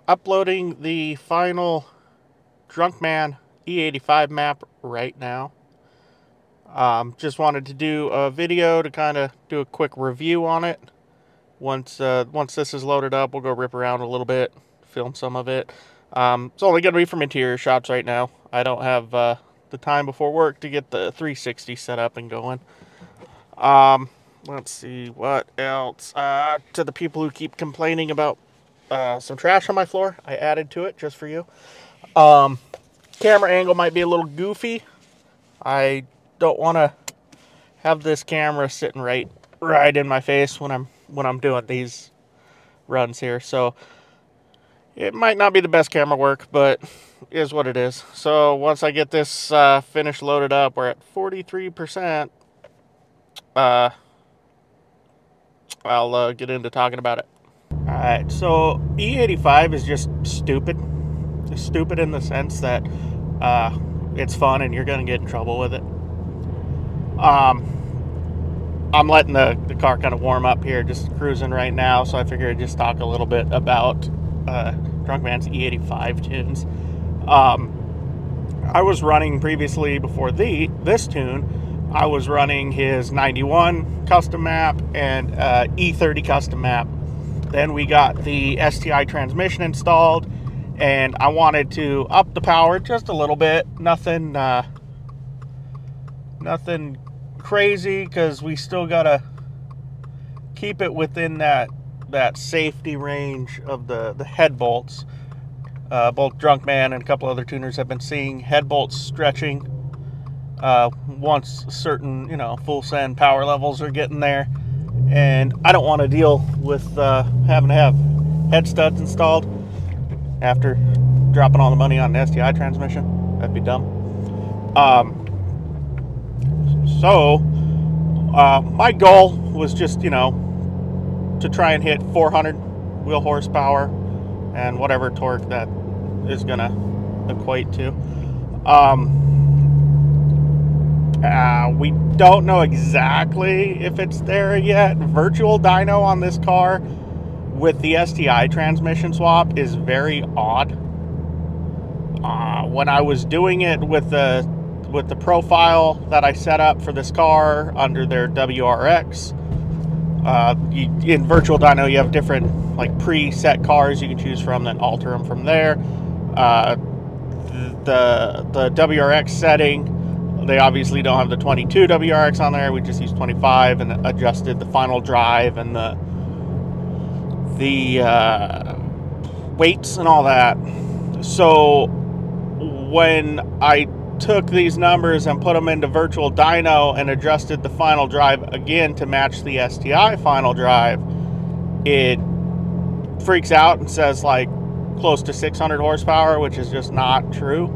Uploading the final Drunkmann E85 map right now. Just wanted to do a video to kind of do a quick review on it. Once this is loaded up, we'll go rip around a little bit, film some of it. It's only going to be from interior shots right now. I don't have the time before work to get the 360 set up and going. Let's see what else. To the people who keep complaining about some trash on my floor, I added to it just for you. Camera angle might be a little goofy. I don't want to have this camera sitting right in my face when I'm doing these runs here, so it might not be the best camera work, but it is what it is. So once I get this finished loaded up, we're at 43%. I'll get into talking about it. Alright, so E85 is just stupid. It's stupid in the sense that it's fun and you're going to get in trouble with it. I'm letting the car kind of warm up here, just cruising right now, so I figured I'd just talk a little bit about Drunkmann's E85 tunes. I was running previously, before this tune, I was running his 91 custom map and E30 custom map. Then we got the STI transmission installed, and I wanted to up the power just a little bit. Nothing crazy, because we still gotta keep it within that safety range of the head bolts. Both Drunkmann and a couple other tuners have been seeing head bolts stretching once certain, full send power levels are getting there, and I don't want to deal with having to have head studs installed after dropping all the money on the STI transmission. That'd be dumb. So my goal was just, to try and hit 400 wheel horsepower and whatever torque that is gonna equate to. We don't know exactly if it's there yet. Virtual dyno on this car with the STI transmission swap is very odd. When I was doing it with the profile that I set up for this car under their WRX, in virtual dyno you have different like preset cars you can choose from, then alter them from there. The WRX setting, they obviously don't have the 22 WRX on there. We just used 25 and adjusted the final drive and the weights and all that. So when I took these numbers and put them into virtual dyno and adjusted the final drive again to match the STI final drive, it freaks out and says like close to 600 horsepower, which is just not true.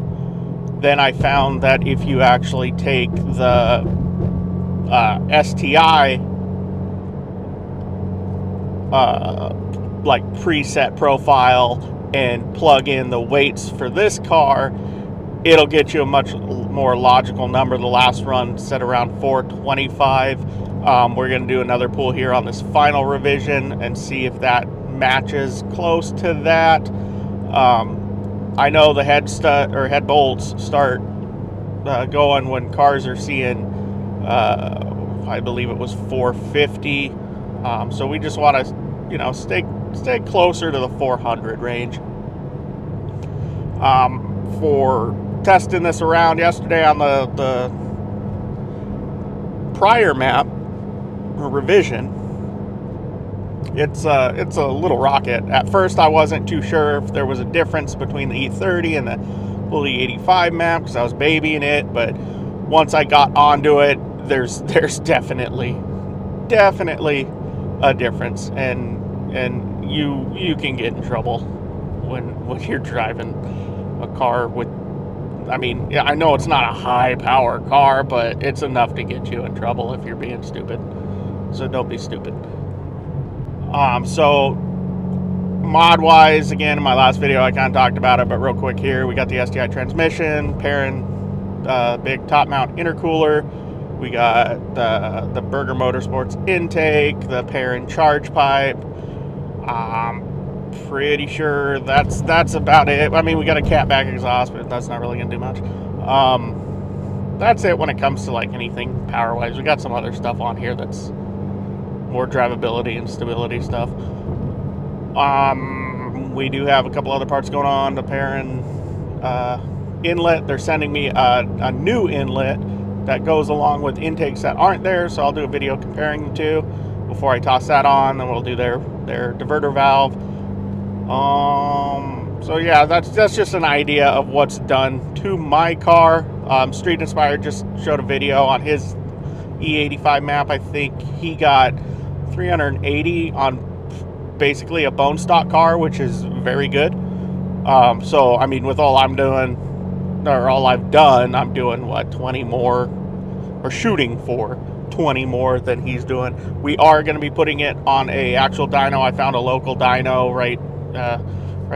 Then I found that if you actually take the STI like preset profile and plug in the weights for this car, it'll get you a much more logical number. The last run set around 425. We're going to do another pull here on this final revision and see if that matches close to that. I know the head bolts start going when cars are seeing, I believe it was 450. So we just want to, stay closer to the 400 range. For testing this around yesterday on the prior map or revision, it's a little rocket. At first I wasn't too sure if there was a difference between the E30 and the full E85 map because I was babying it, but once I got onto it, there's definitely a difference, and you can get in trouble when you're driving a car with, I mean, I know it's not a high power car, but it's enough to get you in trouble if you're being stupid. So don't be stupid. So mod wise, again, in my last video I kind of talked about it, but real quick here, we got the STI transmission, pairing big top mount intercooler. We got the Burger Motorsports intake, the pairing charge pipe. pretty sure that's about it. I mean, we got a catback exhaust, but that's not really gonna do much. That's it when it comes to like anything power wise. We got some other stuff on here that's more drivability and stability stuff. We do have a couple other parts going on. The pairing inlet, they're sending me a new inlet that goes along with intakes that aren't there, so I'll do a video comparing the two before I toss that on. Then we'll do their diverter valve. So yeah, that's just an idea of what's done to my car. Street Inspired just showed a video on his E85 map. I think he got 380 on basically a bone stock car, which is very good. So I mean, with all I'm doing, or all I've done, I'm doing what, 20 more, or shooting for 20 more than he's doing. We are going to be putting it on a actual dyno. I found a local dyno right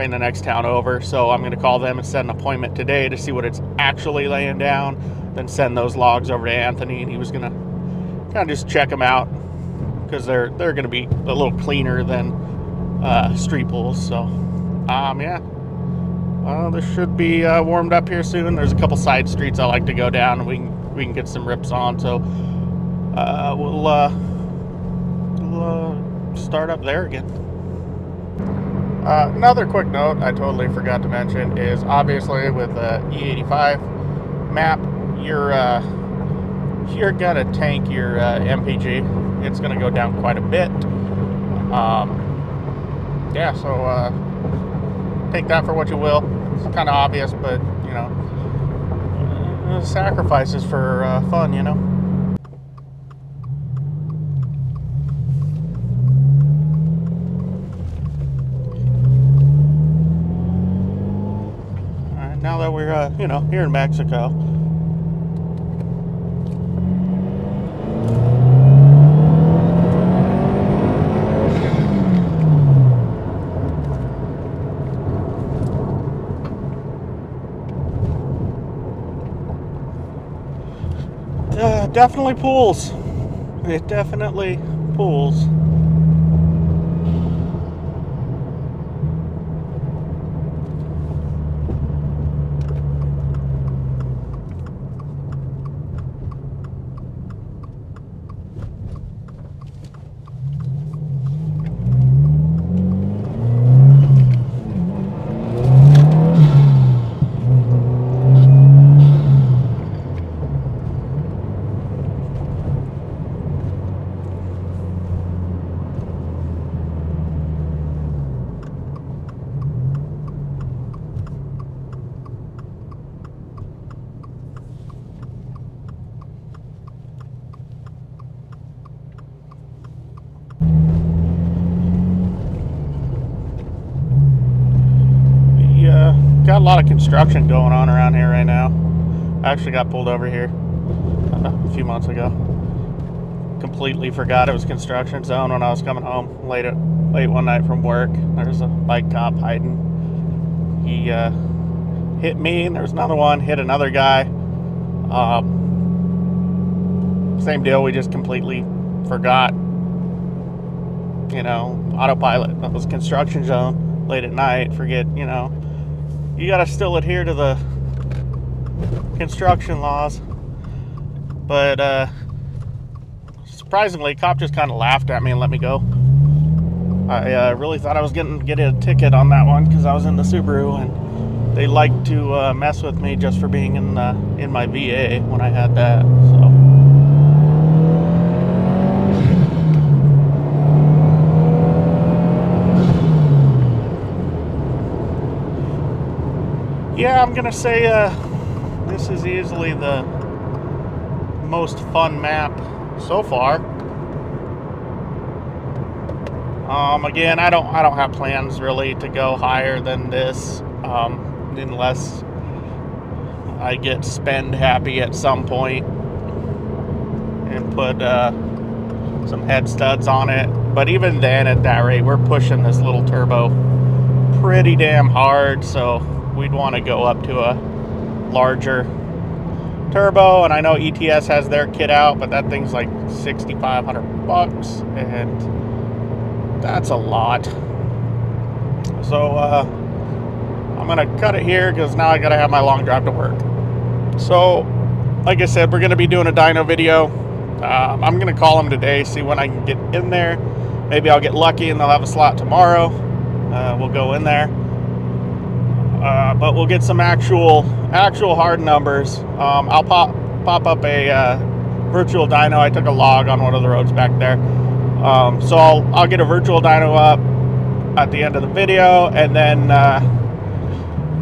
in the next town over, so I'm going to call them and set an appointment today to see what it's actually laying down, then send those logs over to Anthony, and he was going to kind of just check them out because they're going to be a little cleaner than street pulls. So yeah, this should be warmed up here soon. There's a couple side streets I like to go down, and we can get some rips on, so we'll start up there again. Another quick note I totally forgot to mention is obviously with the E85 map, you're gonna tank your MPG. It's gonna go down quite a bit. Yeah, so take that for what you will. It's kind of obvious, but you know, sacrifices for fun, you know. Now that we're, you know, here in Mexico. Definitely pulls. It definitely pulls. Got a lot of construction going on around here right now. I actually got pulled over here a few months ago. Completely forgot it was construction zone when I was coming home late one night from work. There's a bike cop hiding. He hit me, and there was another one, hit another guy. Same deal, we just completely forgot. You know, autopilot. That was construction zone late at night. Forget, you know. You gotta still adhere to the construction laws. But surprisingly, cop just kind of laughed at me and let me go. I really thought I was getting a ticket on that one because I was in the Subaru, and they like to mess with me just for being in my VA when I had that. So. Yeah, I'm gonna say this is easily the most fun map so far. Again, I don't have plans really to go higher than this, unless I get spend happy at some point and put some head studs on it. But even then, at that rate, we're pushing this little turbo pretty damn hard, so we'd want to go up to a larger turbo. And I know ETS has their kit out, but that thing's like $6,500 bucks, and that's a lot. So I'm gonna cut it here because now I gotta have my long drive to work. So like I said, we're gonna be doing a dyno video. I'm gonna call them today, see when I can get in there. Maybe I'll get lucky and they'll have a slot tomorrow. We'll go in there, but we'll get some actual hard numbers. I'll pop up a virtual dyno. I took a log on one of the roads back there, so I'll get a virtual dyno up at the end of the video, and then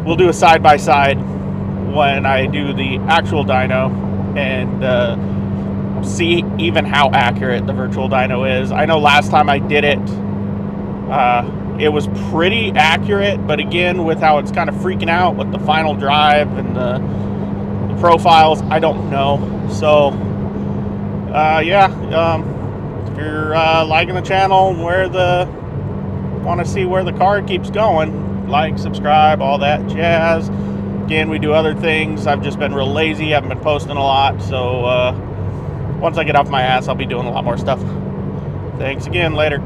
we'll do a side-by-side when I do the actual dyno and see even how accurate the virtual dyno is. I know last time I did it, it was pretty accurate, but again, with how it's kind of freaking out with the final drive and the profiles, I don't know. So yeah, if you're liking the channel and want to see where the car keeps going, like, subscribe, all that jazz. Again, we do other things. I've just been real lazy, haven't been posting a lot, so once I get off my ass, I'll be doing a lot more stuff. Thanks again, later.